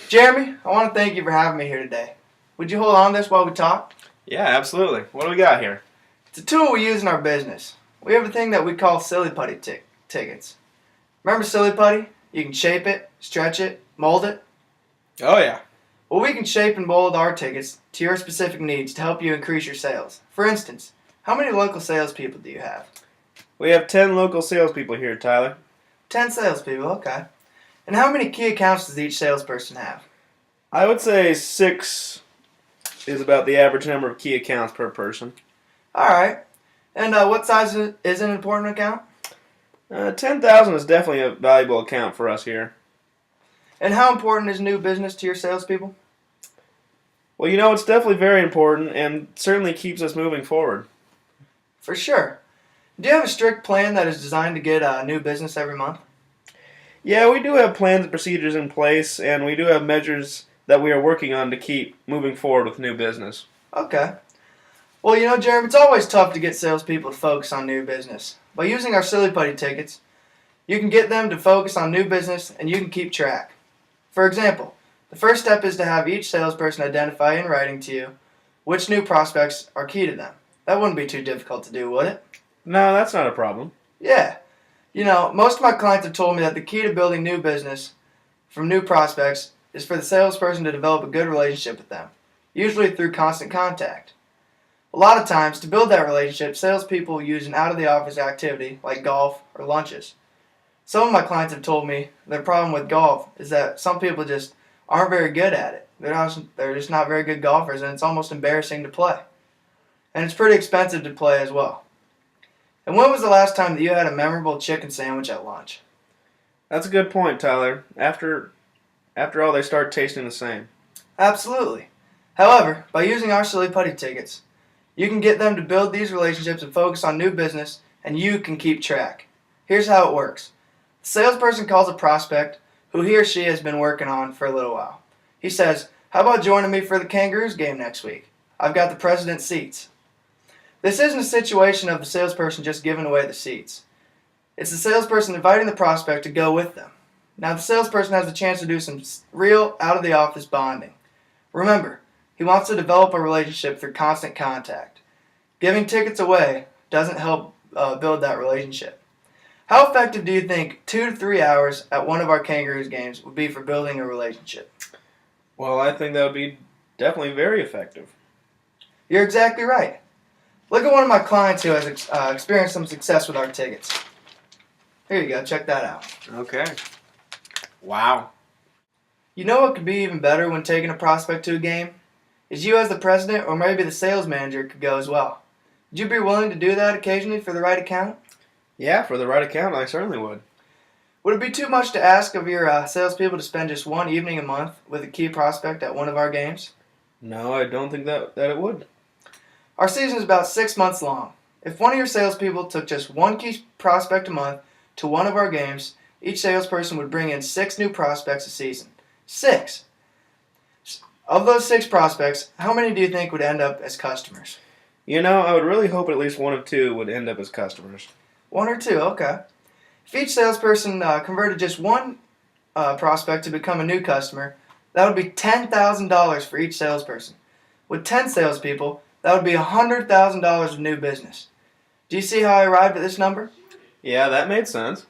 Jeremy, I want to thank you for having me here today. Would you hold on to this while we talk? Yeah, absolutely. What do we got here? It's a tool we use in our business. We have a thing that we call silly putty tickets. Remember silly putty? You can shape it, stretch it, mold it. Oh, yeah. Well, we can shape and mold our tickets to your specific needs to help you increase your sales. For instance, how many local salespeople do you have? We have 10 local salespeople here, Tyler. 10 salespeople, okay. And how many key accounts does each salesperson have? I would say 6 is about the average number of key accounts per person. Alright. And what size is an important account? 10,000 is definitely a valuable account for us here. And how important is new business to your salespeople? Well, it's definitely very important and certainly keeps us moving forward. For sure. Do you have a strict plan that is designed to get new business every month? Yeah, we do have plans and procedures in place, and we do have measures that we are working on to keep moving forward with new business. Okay. Well, Jeremy, it's always tough to get salespeople to focus on new business. By using our silly putty tickets, you can get them to focus on new business and you can keep track. For example, the first step is to have each salesperson identify in writing to you which new prospects are key to them. That wouldn't be too difficult to do, would it? No, that's not a problem. Yeah. Most of my clients have told me that the key to building new business from new prospects is for the salesperson to develop a good relationship with them, usually through constant contact. A lot of times, to build that relationship, salespeople use an out-of-the-office activity like golf or lunches. Some of my clients have told me their problem with golf is that some people just aren't very good at it. They're just not very good golfers, and it's almost embarrassing to play. And it's pretty expensive to play as well. And when was the last time that you had a memorable chicken sandwich at lunch? That's a good point, Tyler. After all, they start tasting the same. Absolutely. However, by using our silly putty tickets, you can get them to build these relationships and focus on new business, and you can keep track. Here's how it works. The salesperson calls a prospect who he or she has been working on for a little while. He says, "How about joining me for the Kangaroos game next week? I've got the president's seats." This isn't a situation of the salesperson just giving away the seats. It's the salesperson inviting the prospect to go with them. Now the salesperson has a chance to do some real out-of-the-office bonding. Remember, he wants to develop a relationship through constant contact. Giving tickets away doesn't help build that relationship. How effective do you think 2 to 3 hours at one of our Kangaroos games would be for building a relationship? Well, I think that would be definitely very effective. You're exactly right. Look at one of my clients who has experienced some success with our tickets. Here you go, check that out. Okay. Wow. You know what could be even better when taking a prospect to a game? Is you as the president or maybe the sales manager could go as well. Would you be willing to do that occasionally for the right account? Yeah, for the right account, I certainly would. Would it be too much to ask of your salespeople to spend just one evening a month with a key prospect at one of our games? No, I don't think that it would. Our season is about 6 months long. If one of your salespeople took just one key prospect a month to one of our games, each salesperson would bring in 6 new prospects a season. 6! Of those 6 prospects, how many do you think would end up as customers? I would really hope at least 1 of 2 would end up as customers. 1 or 2, okay. If each salesperson converted just one prospect to become a new customer, that would be $10,000 for each salesperson. With 10 salespeople, that would be $100,000 of new business. Do you see how I arrived at this number? Yeah, that made sense.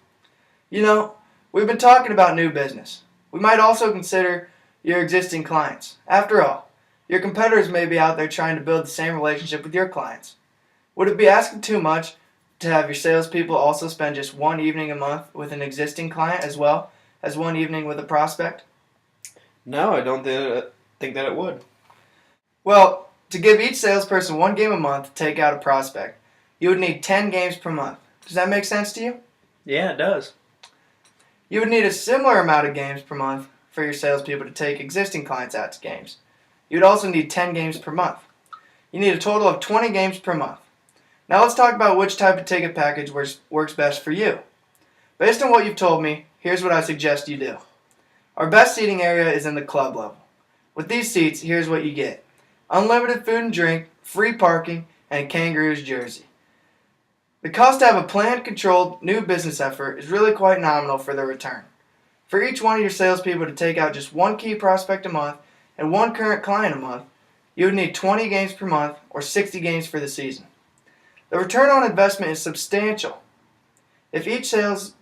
We've been talking about new business. We might also consider your existing clients. After all, your competitors may be out there trying to build the same relationship with your clients. Would it be asking too much to have your salespeople also spend just one evening a month with an existing client as well as one evening with a prospect? No, I don't think that it would. Well, to give each salesperson one game a month to take out a prospect, you would need 10 games per month. Does that make sense to you? Yeah, it does. You would need a similar amount of games per month for your salespeople to take existing clients out to games. You would also need 10 games per month. You need a total of 20 games per month. Now let's talk about which type of ticket package works best for you. Based on what you've told me, here's what I suggest you do. Our best seating area is in the club level. With these seats, here's what you get. Unlimited food and drink, free parking, and a Kangaroos jersey. The cost to have a planned, controlled, new business effort is really quite nominal for the return. For each one of your salespeople to take out just one key prospect a month and one current client a month, you would need 20 games per month or 60 games for the season. The return on investment is substantial. If each sales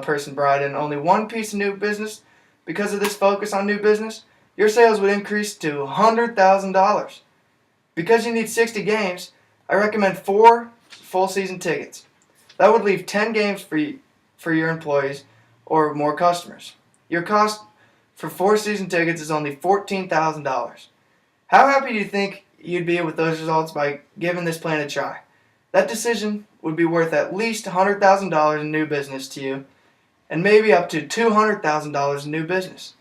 person brought in only one piece of new business because of this focus on new business, your sales would increase to $100,000. Because you need 60 games, I recommend 4 full season tickets. That would leave 10 games for your employees or more customers. Your cost for 4 season tickets is only $14,000. How happy do you think you'd be with those results by giving this plan a try? That decision would be worth at least $100,000 in new business to you, and maybe up to $200,000 in new business.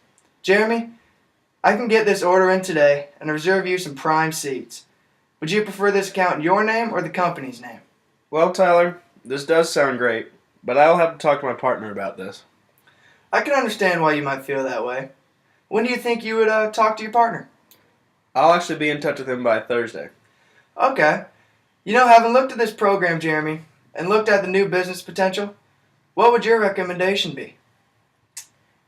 Jeremy, I can get this order in today and reserve you some prime seats. Would you prefer this account in your name or the company's name? Well, Tyler, this does sound great, but I'll have to talk to my partner about this. I can understand why you might feel that way. When do you think you would talk to your partner? I'll actually be in touch with him by Thursday. Okay. You know, having looked at this program, Jeremy, and looked at the new business potential, what would your recommendation be?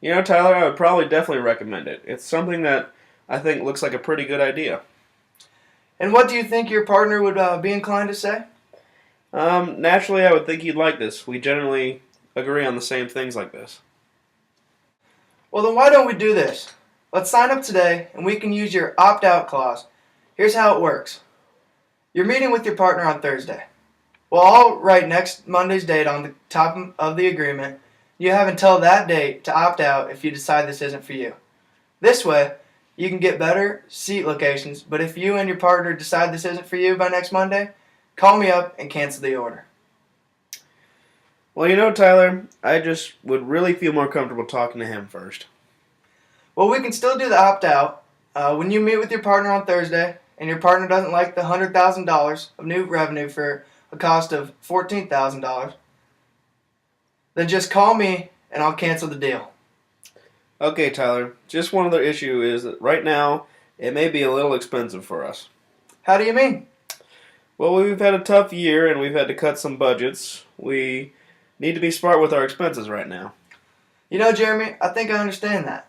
You know, Tyler, I would probably definitely recommend it. It's something that I think looks like a pretty good idea. And what do you think your partner would be inclined to say? Naturally, I would think he'd like this. We generally agree on the same things like this. Well, then why don't we do this? Let's sign up today, and we can use your opt-out clause. Here's how it works. You're meeting with your partner on Thursday. Well, I'll write next Monday's date on the top of the agreement. You have until that date to opt out if you decide this isn't for you. This way, you can get better seat locations, but if you and your partner decide this isn't for you by next Monday, call me up and cancel the order. Well, you know, Tyler, I just would really feel more comfortable talking to him first. Well, we can still do the opt-out. When you meet with your partner on Thursday and your partner doesn't like the $100,000 of new revenue for a cost of $14,000, then just call me and I'll cancel the deal. Okay, Tyler, just one other issue is that right now it may be a little expensive for us. How do you mean? Well, we've had a tough year and we've had to cut some budgets. We need to be smart with our expenses right now. You know, Jeremy, I think I understand that.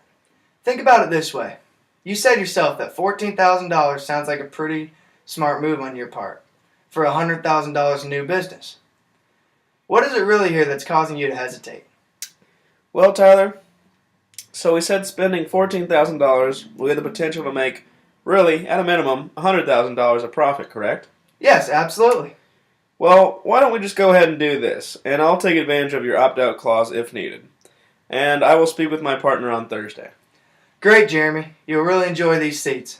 Think about it this way. You said yourself that $14,000 sounds like a pretty smart move on your part for $100,000 in new business. What is it really here that's causing you to hesitate? Well, Tyler, so we said spending $14,000 we had the potential to make, really, at a minimum, $100,000 of profit, correct? Yes, absolutely. Well, why don't we just go ahead and do this, and I'll take advantage of your opt-out clause if needed. And I will speak with my partner on Thursday. Great, Jeremy. You'll really enjoy these seats.